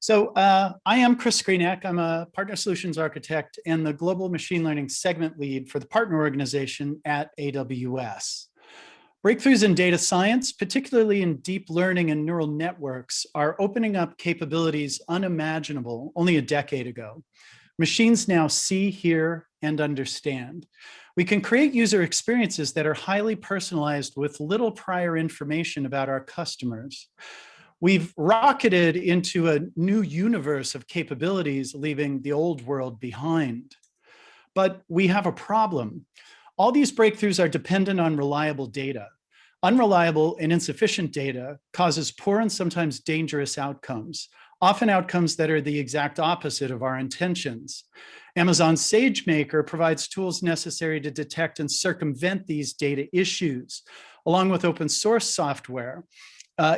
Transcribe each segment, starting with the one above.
I am Chris Greenack. I'm a partner solutions architect and the global machine learning segment lead for the partner organization at AWS. Breakthroughs in data science, particularly in deep learning and neural networks, are opening up capabilities unimaginable only a decade ago. Machines now see, hear, and understand. We can create user experiences that are highly personalized with little prior information about our customers. We've rocketed into a new universe of capabilities, leaving the old world behind. But we have a problem. All these breakthroughs are dependent on reliable data. Unreliable and insufficient data causes poor and sometimes dangerous outcomes, often outcomes that are the exact opposite of our intentions. Amazon's SageMaker provides tools necessary to detect and circumvent these data issues, along with open source software.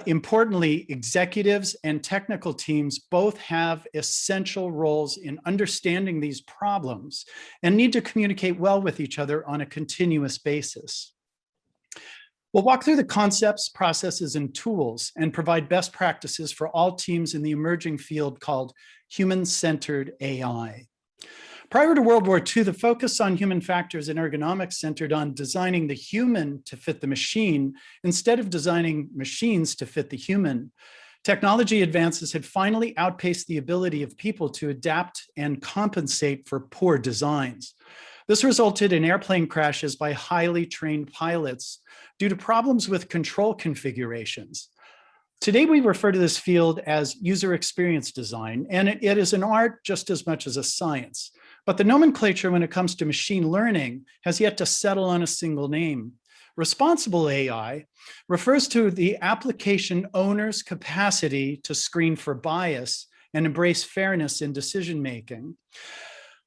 Importantly, executives and technical teams both have essential roles in understanding these problems and need to communicate well with each other on a continuous basis. We'll walk through the concepts, processes, and tools and provide best practices for all teams in the emerging field called human-centered AI. Prior to World War II, the focus on human factors and ergonomics centered on designing the human to fit the machine instead of designing machines to fit the human. Technology advances had finally outpaced the ability of people to adapt and compensate for poor designs. This resulted in airplane crashes by highly trained pilots due to problems with control configurations. Today, we refer to this field as user experience design, and it is an art just as much as a science. But the nomenclature when it comes to machine learning has yet to settle on a single name. Responsible AI refers to the application owner's capacity to screen for bias and embrace fairness in decision-making.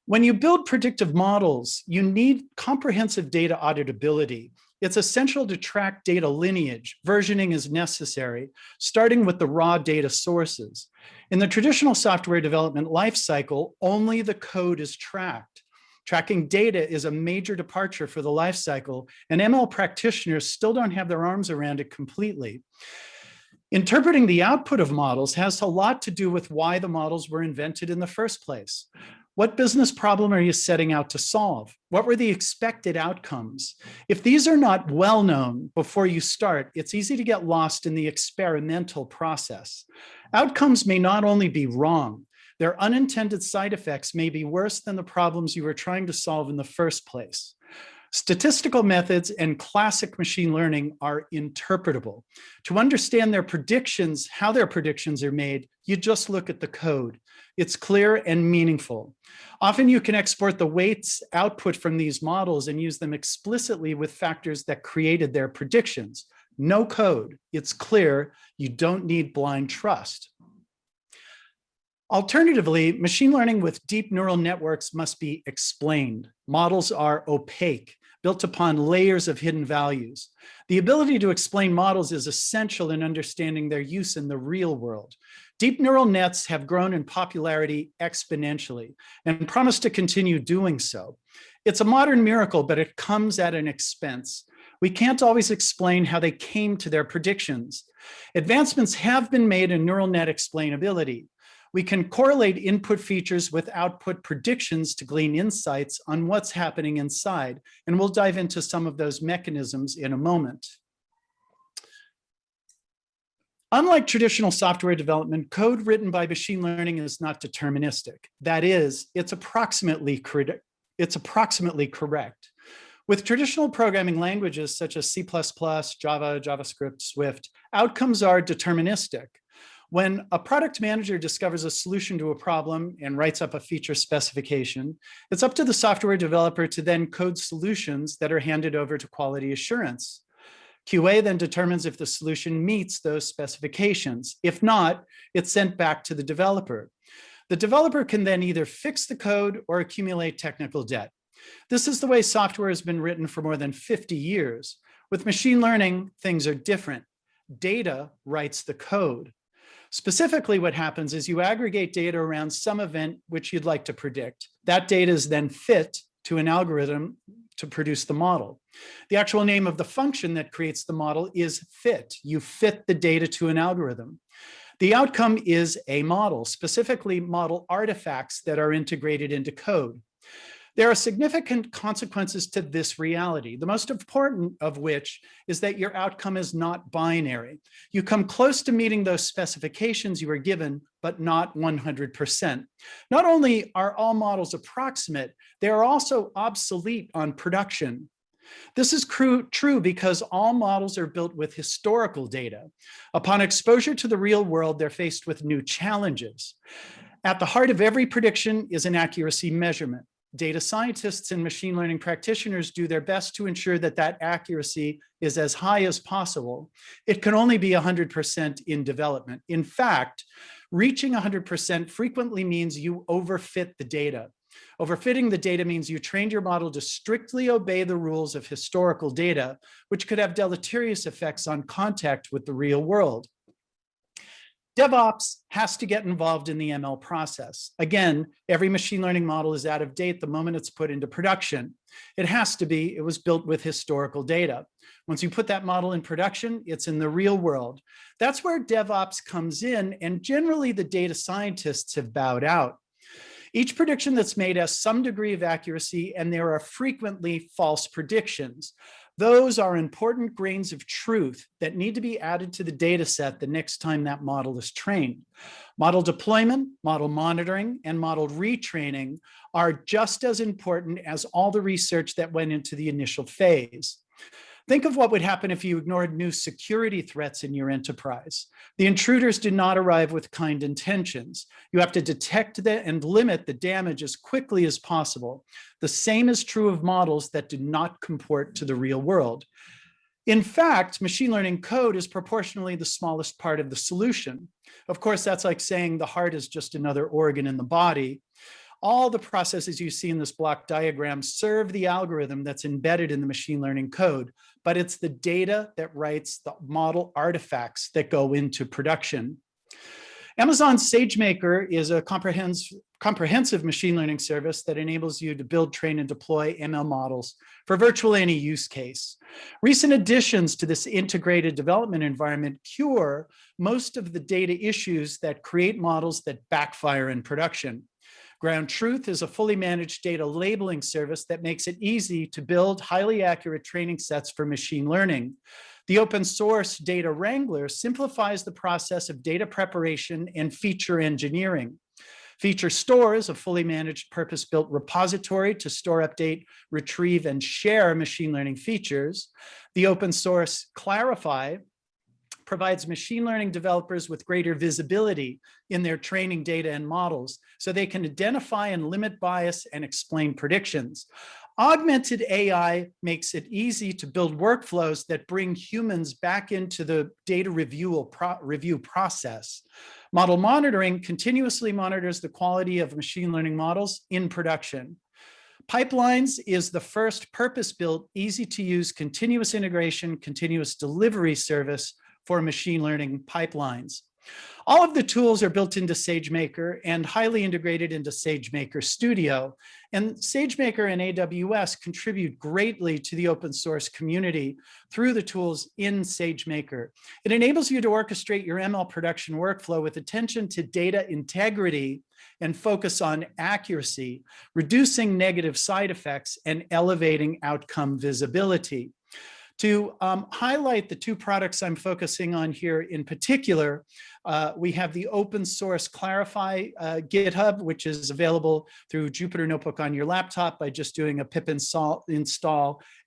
When you build predictive models, you need comprehensive data auditability. It's essential to track data lineage. Versioning is necessary, starting with the raw data sources. In the traditional software development lifecycle, only the code is tracked. Tracking data is a major departure for the lifecycle, and ML practitioners still don't have their arms around it completely. Interpreting the output of models has a lot to do with why the models were invented in the first place. What business problem are you setting out to solve? What were the expected outcomes? If these are not well known before you start, it's easy to get lost in the experimental process. Outcomes may not only be wrong, their unintended side effects may be worse than the problems you were trying to solve in the first place. Statistical methods and classic machine learning are interpretable. To understand their predictions, how their predictions are made, you just look at the code. It's clear and meaningful. Often you can export the weights output from these models and use them explicitly with factors that created their predictions. No code, it's clear, you don't need blind trust. Alternatively, machine learning with deep neural networks must be explained. Models are opaque, built upon layers of hidden values. The ability to explain models is essential in understanding their use in the real world. Deep neural nets have grown in popularity exponentially and promise to continue doing so. It's a modern miracle, but it comes at an expense. We can't always explain how they came to their predictions. Advancements have been made in neural net explainability. We can correlate input features with output predictions to glean insights on what's happening inside, and we'll dive into some of those mechanisms in a moment. Unlike traditional software development, code written by machine learning is not deterministic. That is, it's approximately correct. With traditional programming languages such as C++, Java, JavaScript, Swift, outcomes are deterministic. When a product manager discovers a solution to a problem and writes up a feature specification, it's up to the software developer to then code solutions that are handed over to quality assurance. QA then determines if the solution meets those specifications. If not, it's sent back to the developer. The developer can then either fix the code or accumulate technical debt. This is the way software has been written for more than 50 years. With machine learning, things are different. Data writes the code. Specifically, what happens is you aggregate data around some event which you'd like to predict. That data is then fit to an algorithm to produce the model. The actual name of the function that creates the model is fit. You fit the data to an algorithm. The outcome is a model, specifically model artifacts that are integrated into code. There are significant consequences to this reality, the most important of which is that your outcome is not binary. You come close to meeting those specifications you were given, but not 100%. Not only are all models approximate, they are also obsolete on production. This is true because all models are built with historical data. Upon exposure to the real world, they're faced with new challenges. At the heart of every prediction is an accuracy measurement. Data scientists and machine learning practitioners do their best to ensure that that accuracy is as high as possible. It can only be 100% in development. In fact, reaching 100% frequently means you overfit the data. Overfitting the data means you trained your model to strictly obey the rules of historical data, which could have deleterious effects on contact with the real world. DevOps has to get involved in the ML process. Again, every machine learning model is out of date the moment it's put into production. It has to be. It was built with historical data. Once you put that model in production, it's in the real world. That's where DevOps comes in, and generally the data scientists have bowed out. Each prediction that's made has some degree of accuracy, and there are frequently false predictions. Those are important grains of truth that need to be added to the data set the next time that model is trained. Model deployment, model monitoring, and model retraining are just as important as all the research that went into the initial phase. Think of what would happen if you ignored new security threats in your enterprise. The intruders do not arrive with kind intentions. You have to detect and limit the damage as quickly as possible. The same is true of models that do not comport to the real world. In fact, machine learning code is proportionally the smallest part of the solution. Of course, that's like saying the heart is just another organ in the body. All the processes you see in this block diagram serve the algorithm that's embedded in the machine learning code, but it's the data that writes the model artifacts that go into production. Amazon SageMaker is a comprehensive machine learning service that enables you to build, train, and deploy ML models for virtually any use case. Recent additions to this integrated development environment cure most of the data issues that create models that backfire in production. Ground Truth is a fully managed data labeling service that makes it easy to build highly accurate training sets for machine learning. The open source Data Wrangler simplifies the process of data preparation and feature engineering. Feature Store is a fully managed purpose-built repository to store, update, retrieve, and share machine learning features. The open source Clarify provides machine learning developers with greater visibility in their training data and models so they can identify and limit bias and explain predictions. Augmented AI makes it easy to build workflows that bring humans back into the data review process. Model monitoring continuously monitors the quality of machine learning models in production. Pipelines is the first purpose-built, easy-to-use continuous integration, continuous delivery service for machine learning pipelines. All of the tools are built into SageMaker and highly integrated into SageMaker Studio. And SageMaker and AWS contribute greatly to the open source community through the tools in SageMaker. It enables you to orchestrate your ML production workflow with attention to data integrity and focus on accuracy, reducing negative side effects and elevating outcome visibility. To highlight the two products I'm focusing on here in particular, we have the open source Clarify GitHub, which is available through Jupyter Notebook on your laptop by just doing a pip install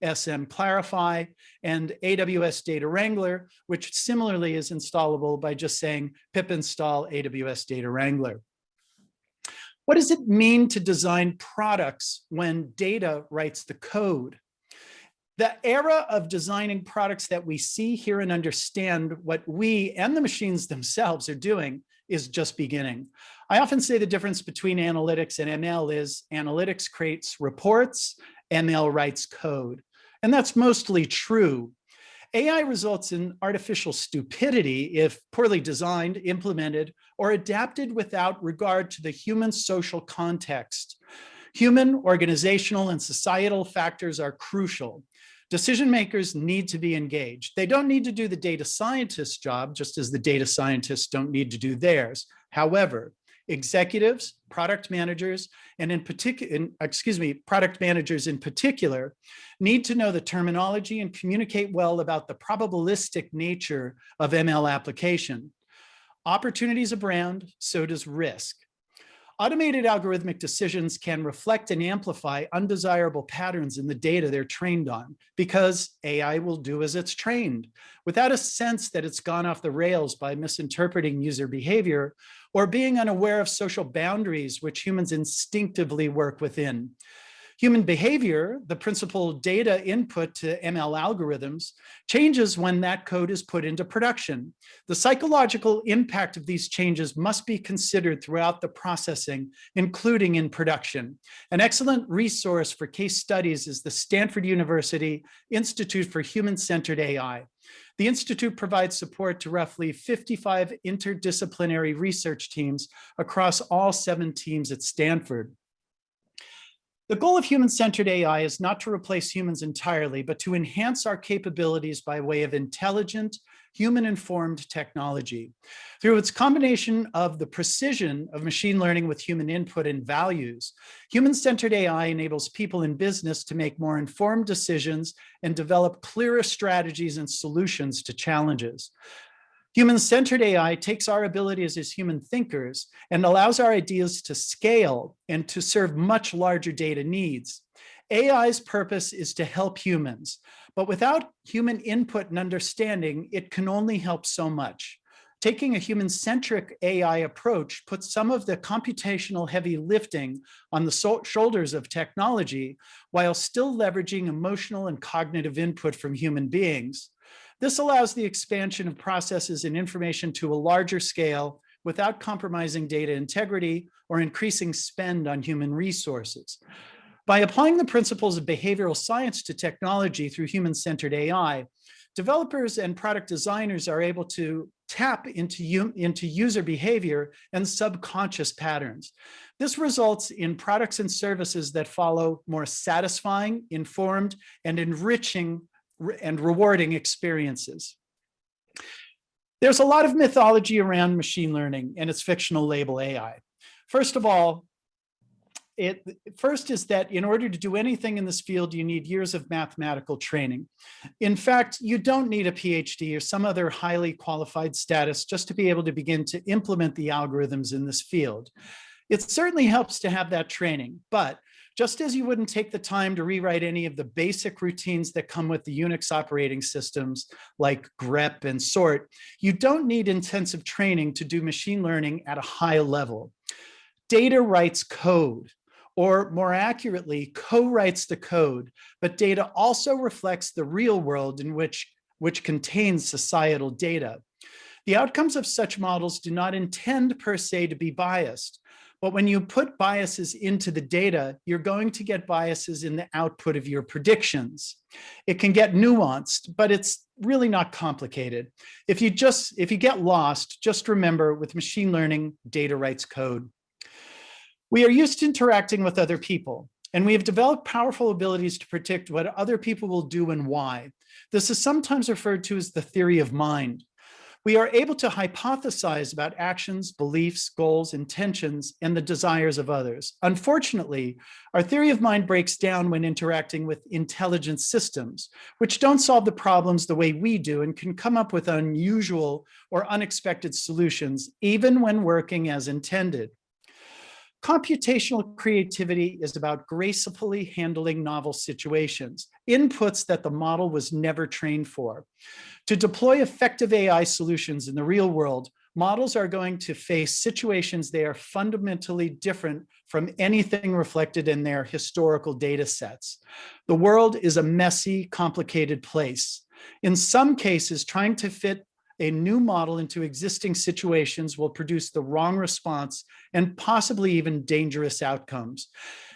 SM Clarify, and AWS Data Wrangler, which similarly is installable by just saying pip install AWS Data Wrangler. What does it mean to design products when data writes the code? The era of designing products that we see, hear, and understand what we and the machines themselves are doing is just beginning. I often say the difference between analytics and ML is analytics creates reports, ML writes code. And that's mostly true. AI results in artificial stupidity if poorly designed, implemented, or adapted without regard to the human social context. Human, organizational, and societal factors are crucial. Decision makers need to be engaged. They don't need to do the data scientist's job, just as the data scientists don't need to do theirs. However, executives, product managers, and product managers in particular, need to know the terminology and communicate well about the probabilistic nature of ML application. Opportunities abound, so does risk. Automated algorithmic decisions can reflect and amplify undesirable patterns in the data they're trained on, because AI will do as it's trained, without a sense that it's gone off the rails by misinterpreting user behavior or being unaware of social boundaries which humans instinctively work within. Human behavior, the principal data input to ML algorithms, changes when that code is put into production. The psychological impact of these changes must be considered throughout the processing, including in production. An excellent resource for case studies is the Stanford University Institute for Human-Centered AI. The Institute provides support to roughly 55 interdisciplinary research teams across all 7 teams at Stanford. The goal of human-centered AI is not to replace humans entirely, but to enhance our capabilities by way of intelligent, human-informed technology. Through its combination of the precision of machine learning with human input and values, human-centered AI enables people in business to make more informed decisions and develop clearer strategies and solutions to challenges. Human-centered AI takes our abilities as human thinkers and allows our ideas to scale and to serve much larger data needs. AI's purpose is to help humans, but without human input and understanding, it can only help so much. Taking a human-centric AI approach puts some of the computational heavy lifting on the shoulders of technology, while still leveraging emotional and cognitive input from human beings. This allows the expansion of processes and information to a larger scale without compromising data integrity or increasing spend on human resources. By applying the principles of behavioral science to technology through human-centered AI, developers and product designers are able to tap into user behavior and subconscious patterns. This results in products and services that follow more satisfying, informed, and enriching and rewarding experiences. There's a lot of mythology around machine learning and its fictional label AI. First of all, first is that in order to do anything in this field, you need years of mathematical training. In fact, you don't need a PhD or some other highly qualified status just to be able to begin to implement the algorithms in this field. It certainly helps to have that training, but just as you wouldn't take the time to rewrite any of the basic routines that come with the Unix operating systems like grep and sort, you don't need intensive training to do machine learning at a high level. Data writes code, or more accurately, co-writes the code, but data also reflects the real world in which contains societal data. The outcomes of such models do not intend per se to be biased. But when you put biases into the data, you're going to get biases in the output of your predictions. It can get nuanced, but it's really not complicated. If you get lost, just remember with machine learning, data writes code. We are used to interacting with other people, and we have developed powerful abilities to predict what other people will do and why. This is sometimes referred to as the theory of mind. We are able to hypothesize about actions, beliefs, goals, intentions, and the desires of others. Unfortunately, our theory of mind breaks down when interacting with intelligent systems, which don't solve the problems the way we do and can come up with unusual or unexpected solutions, even when working as intended. Computational creativity is about gracefully handling novel situations, inputs that the model was never trained for. To deploy effective AI solutions in the real world, models are going to face situations that are fundamentally different from anything reflected in their historical data sets. The world is a messy, complicated place. In some cases, trying to fit a new model into existing situations will produce the wrong response and possibly even dangerous outcomes.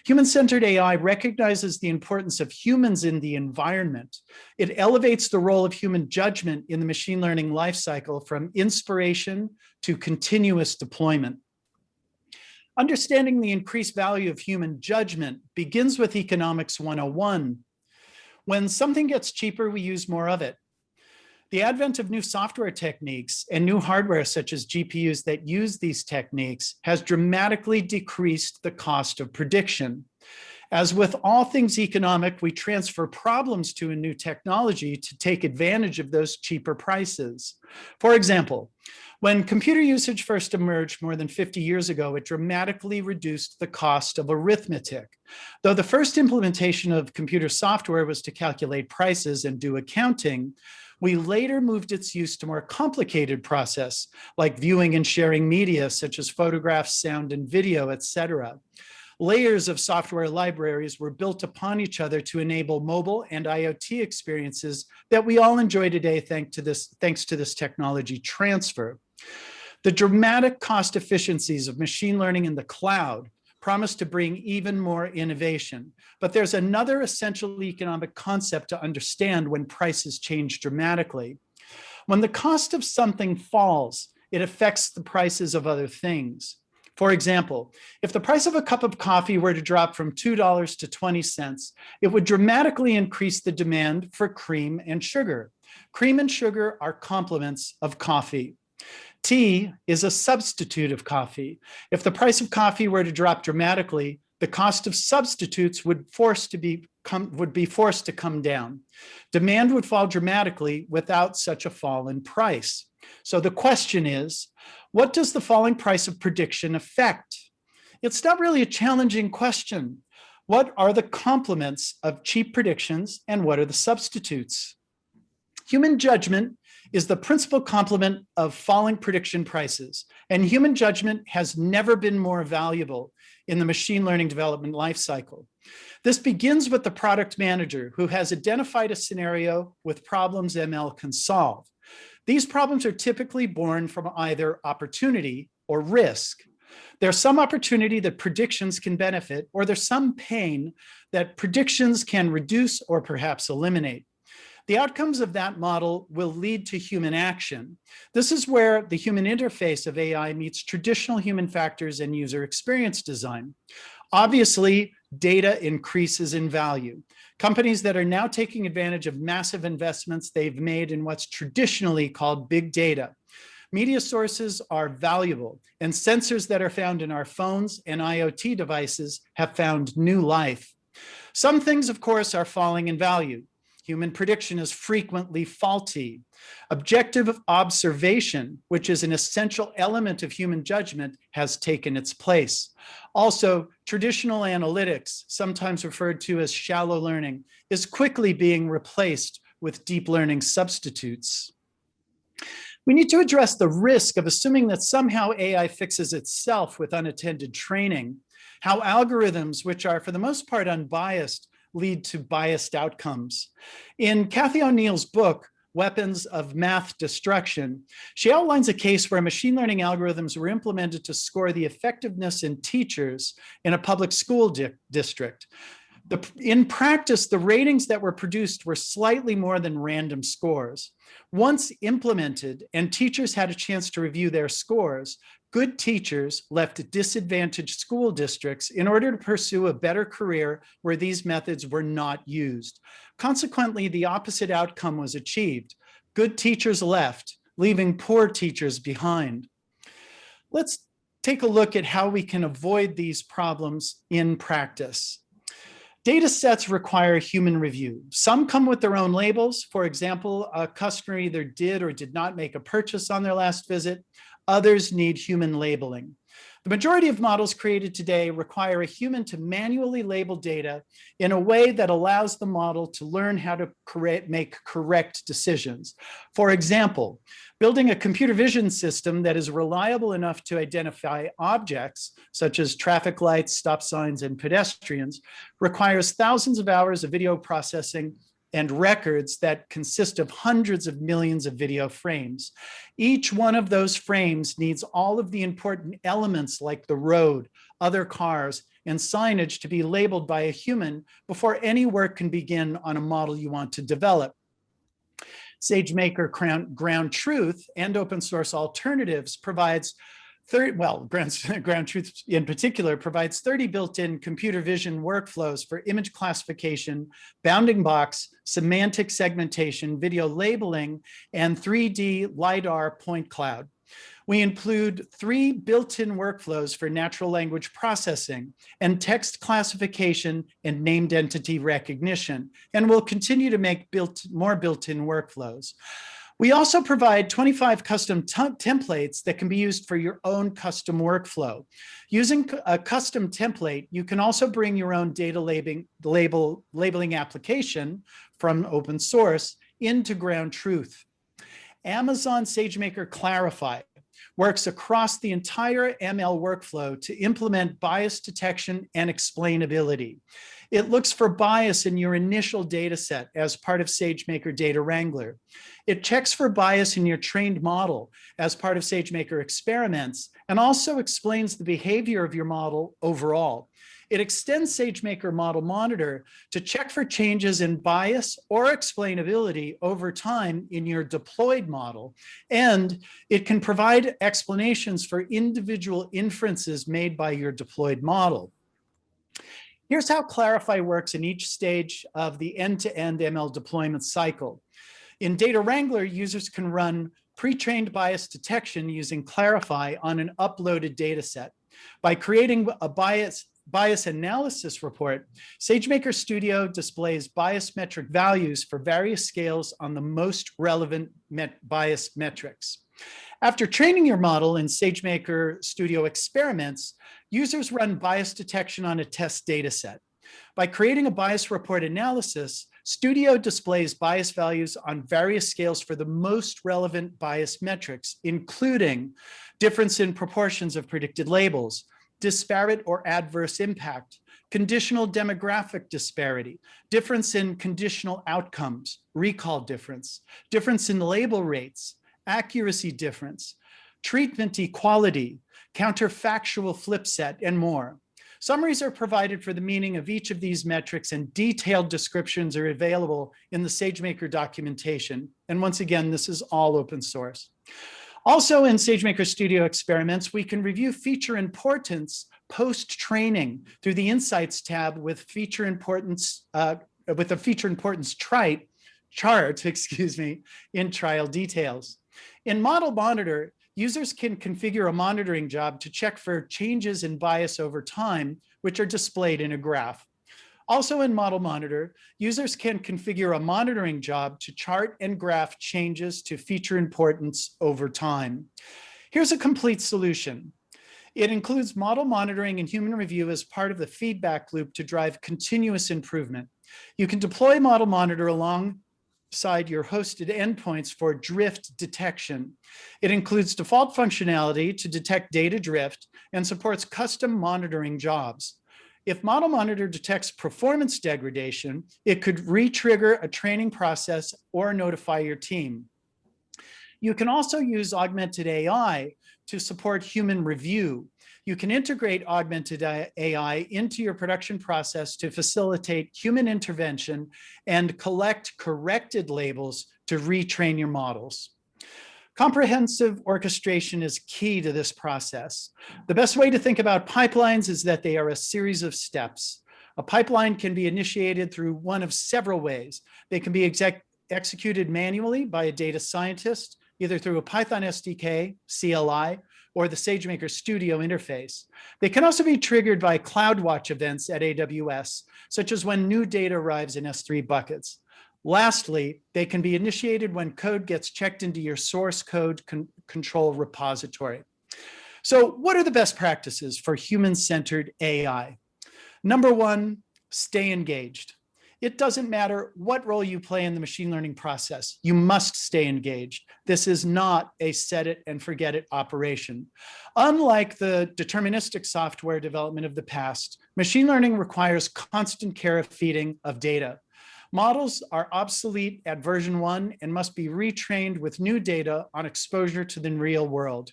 Human-centered AI recognizes the importance of humans in the environment. It elevates the role of human judgment in the machine learning lifecycle from inspiration to continuous deployment. Understanding the increased value of human judgment begins with Economics 101. When something gets cheaper, we use more of it. The advent of new software techniques and new hardware such as GPUs that use these techniques has dramatically decreased the cost of prediction. As with all things economic, we transfer problems to a new technology to take advantage of those cheaper prices. For example, when computer usage first emerged more than 50 years ago, it dramatically reduced the cost of arithmetic. Though the first implementation of computer software was to calculate prices and do accounting, we later moved its use to more complicated process, like viewing and sharing media, such as photographs, sound and video, etc. Layers of software libraries were built upon each other to enable mobile and IoT experiences that we all enjoy today thanks to this technology transfer. The dramatic cost efficiencies of machine learning in the cloud promise to bring even more innovation. But there's another essential economic concept to understand when prices change dramatically. When the cost of something falls, it affects the prices of other things. For example, if the price of a cup of coffee were to drop from $2 to 20 cents, it would dramatically increase the demand for cream and sugar. Cream and sugar are complements of coffee. Tea is a substitute of coffee. If the price of coffee were to drop dramatically, the cost of substitutes would be forced to come down. Demand would fall dramatically without such a fall in price. So the question is, what does the falling price of prediction affect? It's not really a challenging question. What are the complements of cheap predictions and what are the substitutes? Human judgment is the principal complement of falling prediction prices, and human judgment has never been more valuable in the machine learning development lifecycle. This begins with the product manager who has identified a scenario with problems ML can solve. These problems are typically born from either opportunity or risk. There's some opportunity that predictions can benefit, or there's some pain that predictions can reduce or perhaps eliminate. The outcomes of that model will lead to human action. This is where the human interface of AI meets traditional human factors and user experience design. Obviously, data increases in value. Companies that are now taking advantage of massive investments they've made in what's traditionally called big data. Media sources are valuable, and sensors that are found in our phones and IoT devices have found new life. Some things, of course, are falling in value. Human prediction is frequently faulty. Objective observation, which is an essential element of human judgment, has taken its place. Also, traditional analytics, sometimes referred to as shallow learning, is quickly being replaced with deep learning substitutes. We need to address the risk of assuming that somehow AI fixes itself with unattended training, how algorithms, which are for the most part unbiased, lead to biased outcomes. In Cathy O'Neill's book, Weapons of Math Destruction, she outlines a case where machine learning algorithms were implemented to score the effectiveness in teachers in a public school district. In practice, the ratings that were produced were slightly more than random scores. Once implemented and teachers had a chance to review their scores, good teachers left disadvantaged school districts in order to pursue a better career where these methods were not used. Consequently, the opposite outcome was achieved. Good teachers left, leaving poor teachers behind. Let's take a look at how we can avoid these problems in practice. Data sets require human review. Some come with their own labels. For example, a customer either did or did not make a purchase on their last visit. Others need human labeling. The majority of models created today require a human to manually label data in a way that allows the model to learn how to make correct decisions. For example, building a computer vision system that is reliable enough to identify objects, such as traffic lights, stop signs, and pedestrians, requires thousands of hours of video processing and records that consist of hundreds of millions of video frames. Each one of those frames needs all of the important elements like the road, other cars, and signage to be labeled by a human before any work can begin on a model you want to develop. SageMaker Ground Truth and open source alternatives provides Ground Truth in particular provides 30 built-in computer vision workflows for image classification, bounding box, semantic segmentation, video labeling, and 3D LiDAR point cloud. We include 3 built-in workflows for natural language processing and text classification and named entity recognition, and we'll continue to make more built-in workflows. We also provide 25 custom templates that can be used for your own custom workflow. Using a custom template, you can also bring your own data labeling application from open source into Ground Truth. Amazon SageMaker Clarify works across the entire ML workflow to implement bias detection and explainability. It looks for bias in your initial data set as part of SageMaker Data Wrangler. It checks for bias in your trained model as part of SageMaker Experiments, and also explains the behavior of your model overall. It extends SageMaker Model Monitor to check for changes in bias or explainability over time in your deployed model, and it can provide explanations for individual inferences made by your deployed model. Here's how Clarify works in each stage of the end-to-end ML deployment cycle. In Data Wrangler, users can run pre-trained bias detection using Clarify on an uploaded data set. By creating a bias analysis report, SageMaker Studio displays bias metric values for various scales on the most relevant bias metrics. After training your model in SageMaker Studio Experiments, users run bias detection on a test data set. By creating a bias report analysis, Studio displays bias values on various scales for the most relevant bias metrics, including difference in proportions of predicted labels, disparate or adverse impact, conditional demographic disparity, difference in conditional outcomes, recall difference, difference in label rates, accuracy difference, treatment equality, counterfactual flip set, and more. Summaries are provided for the meaning of each of these metrics, and detailed descriptions are available in the SageMaker documentation. And once again, this is all open source. Also in SageMaker Studio Experiments, we can review feature importance post-training through the Insights tab with feature importance, with a feature importance chart, in trial details. In Model Monitor, users can configure a monitoring job to check for changes in bias over time, which are displayed in a graph. Also in Model Monitor, users can configure a monitoring job to chart and graph changes to feature importance over time. Here's a complete solution. It includes model monitoring and human review as part of the feedback loop to drive continuous improvement. You can deploy Model Monitor alongside your hosted endpoints for drift detection. It includes default functionality to detect data drift and supports custom monitoring jobs. If Model Monitor detects performance degradation, it could re-trigger a training process or notify your team. You can also use augmented AI to support human review. You can integrate augmented AI into your production process to facilitate human intervention and collect corrected labels to retrain your models. Comprehensive orchestration is key to this process. The best way to think about pipelines is that they are a series of steps. A pipeline can be initiated through one of several ways. They can be executed manually by a data scientist, either through a Python SDK, CLI, or the SageMaker Studio interface. They can also be triggered by CloudWatch events at AWS, such as when new data arrives in S3 buckets. Lastly, they can be initiated when code gets checked into your source code control repository. So what are the best practices for human-centered AI? Number one, stay engaged. It doesn't matter what role you play in the machine learning process, you must stay engaged. This is not a set it and forget it operation. Unlike the deterministic software development of the past, machine learning requires constant care of feeding of data. Models are obsolete at version 1 and must be retrained with new data on exposure to the real world.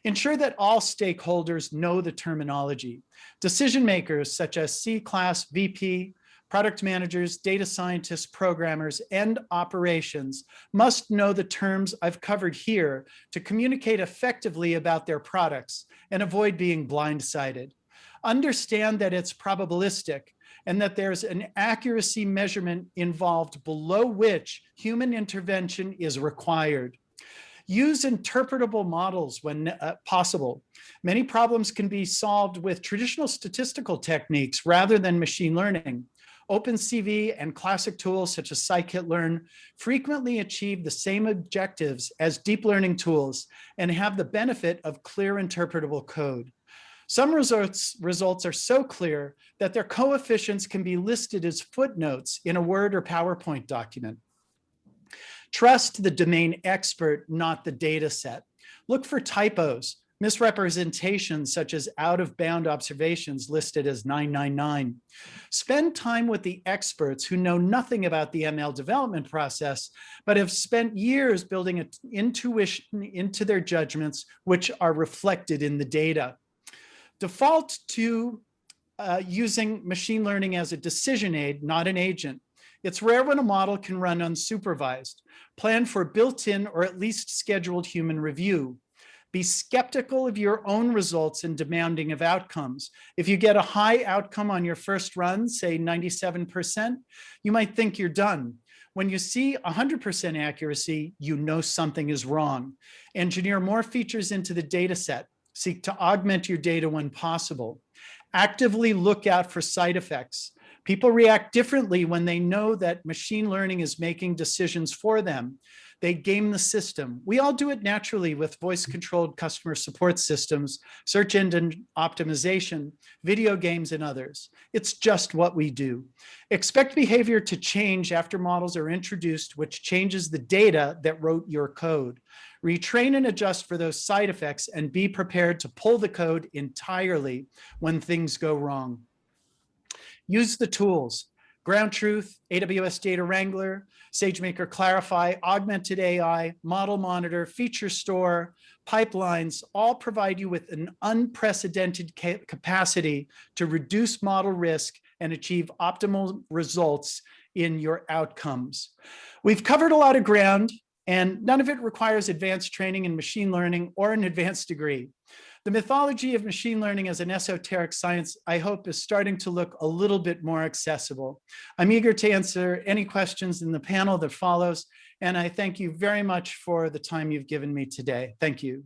Ensure that all stakeholders know the terminology. Decision makers such as C-class VP, Product managers, data scientists, programmers, and operations must know the terms I've covered here to communicate effectively about their products and avoid being blindsided. Understand that it's probabilistic and that there's an accuracy measurement involved below which human intervention is required. Use interpretable models when possible. Many problems can be solved with traditional statistical techniques rather than machine learning. OpenCV and classic tools such as scikit-learn frequently achieve the same objectives as deep learning tools and have the benefit of clear interpretable code. Some results are so clear that their coefficients can be listed as footnotes in a Word or PowerPoint document. Trust the domain expert, not the data set. Look for typos, misrepresentations such as out-of-bound observations listed as 999. Spend time with the experts who know nothing about the ML development process, but have spent years building an intuition into their judgments, which are reflected in the data. Default to using machine learning as a decision aid, not an agent. It's rare when a model can run unsupervised. Plan for built-in or at least scheduled human review. Be skeptical of your own results and demanding of outcomes. If you get a high outcome on your first run, say 97%, you might think you're done. When you see 100% accuracy, you know something is wrong. Engineer more features into the data set. Seek to augment your data when possible. Actively look out for side effects. People react differently when they know that machine learning is making decisions for them. They game the system. We all do it naturally with voice-controlled customer support systems, search engine optimization, video games, and others. It's just what we do. Expect behavior to change after models are introduced, which changes the data that wrote your code. Retrain and adjust for those side effects and be prepared to pull the code entirely when things go wrong. Use the tools. Ground Truth, AWS Data Wrangler, SageMaker Clarify, Augmented AI, Model Monitor, Feature Store, Pipelines, all provide you with an unprecedented capacity to reduce model risk and achieve optimal results in your outcomes. We've covered a lot of ground, and none of it requires advanced training in machine learning or an advanced degree. The mythology of machine learning as an esoteric science, I hope, is starting to look a little bit more accessible. I'm eager to answer any questions in the panel that follows, and I thank you very much for the time you've given me today. Thank you.